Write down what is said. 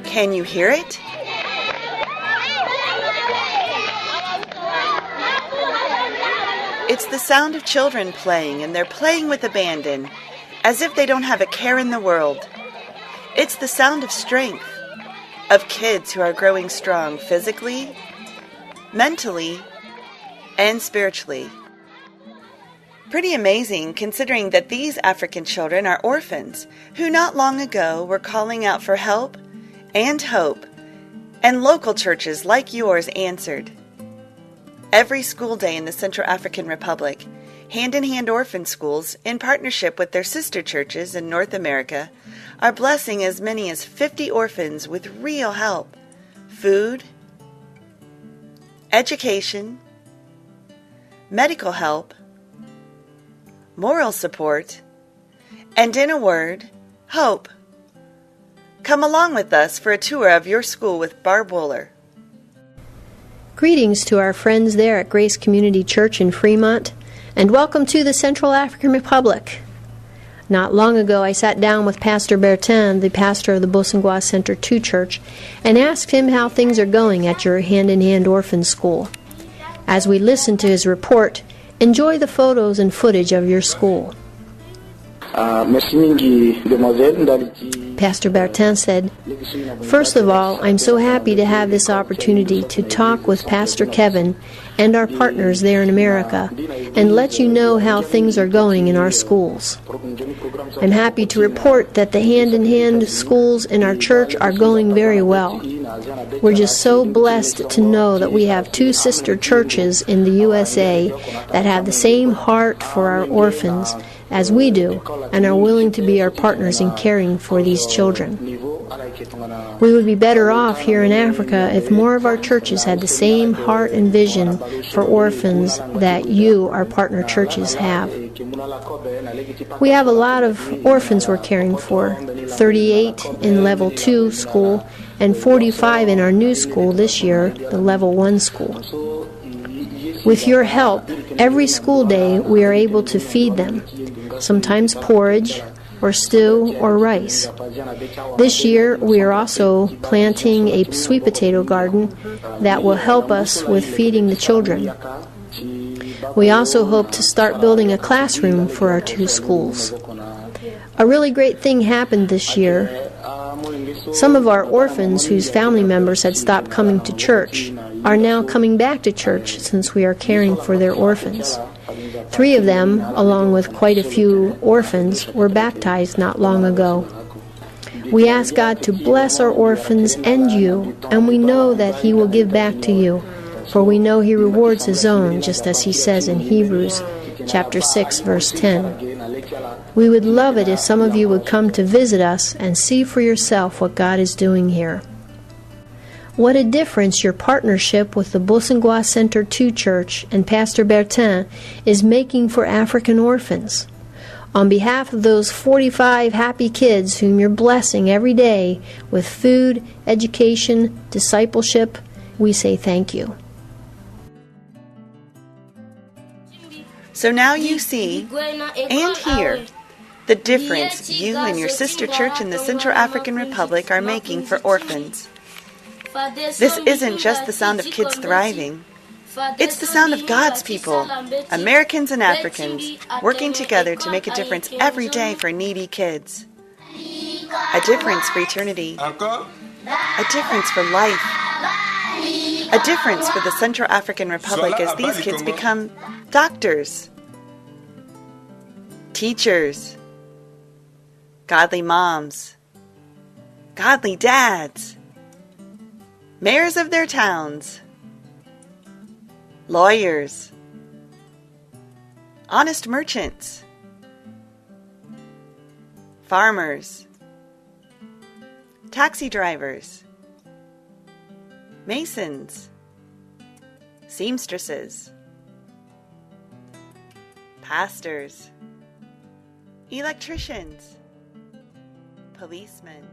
Can you hear it? It's the sound of children playing, and they're playing with abandon, as if they don't have a care in the world. It's the sound of strength, of kids who are growing strong physically, mentally, and spiritually. Pretty amazing considering that these African children are orphans who not long ago were calling out for help and hope, and local churches like yours answered. Every school day in the Central African Republic, HnH Orphan Schools, in partnership with their sister churches in North America, are blessing as many as 50 orphans with real help, food, education, medical help, moral support, and in a word, hope. Come along with us for a tour of your school with Barb Wooler. Greetings to our friends there at Grace Community Church in Fremont, and welcome to the Central African Republic. Not long ago, I sat down with Pastor Bertin, the pastor of the Bossangoa Center 2 Church, and asked him how things are going at your HnH Orphan School. As we listened to his report, enjoy the photos and footage of your school. Pastor Bertin said, "First of all, I'm so happy to have this opportunity to talk with Pastor Kevin and our partners there in America and let you know how things are going in our schools. I'm happy to report that the hand-in-hand schools in our church are going very well. We're just so blessed to know that we have 2 sister churches in the USA that have the same heart for our orphans as we do, and are willing to be our partners in caring for these children. We would be better off here in Africa if more of our churches had the same heart and vision for orphans that you, our partner churches, have. We have a lot of orphans we're caring for, 38 in Level 2 school and 45 in our new school this year, the Level 1 school. With your help, every school day we are able to feed them, sometimes porridge, or stew, or rice. This year, we are also planting a sweet potato garden that will help us with feeding the children. We also hope to start building a classroom for our 2 schools. A really great thing happened this year. Some of our orphans whose family members had stopped coming to church are now coming back to church since we are caring for their orphans. 3 of them, along with quite a few orphans, were baptized not long ago. We ask God to bless our orphans and you, and we know that He will give back to you, for we know He rewards His own, just as He says in Hebrews chapter 6, verse 10. We would love it if some of you would come to visit us and see for yourself what God is doing here. What a difference your partnership with the Bossangoa Center 2 Church and Pastor Bertin is making for African orphans. On behalf of those 45 happy kids whom you're blessing every day with food, education, discipleship, we say thank you. So now you see and hear the difference you and your sister church in the Central African Republic are making for orphans. This isn't just the sound of kids thriving. It's the sound of God's people, Americans and Africans, working together to make a difference every day for needy kids. A difference for eternity. A difference for life. A difference for the Central African Republic as these kids become doctors, teachers, godly moms, godly dads, mayors of their towns, lawyers, honest merchants, farmers, taxi drivers, masons, seamstresses, pastors, electricians, policemen,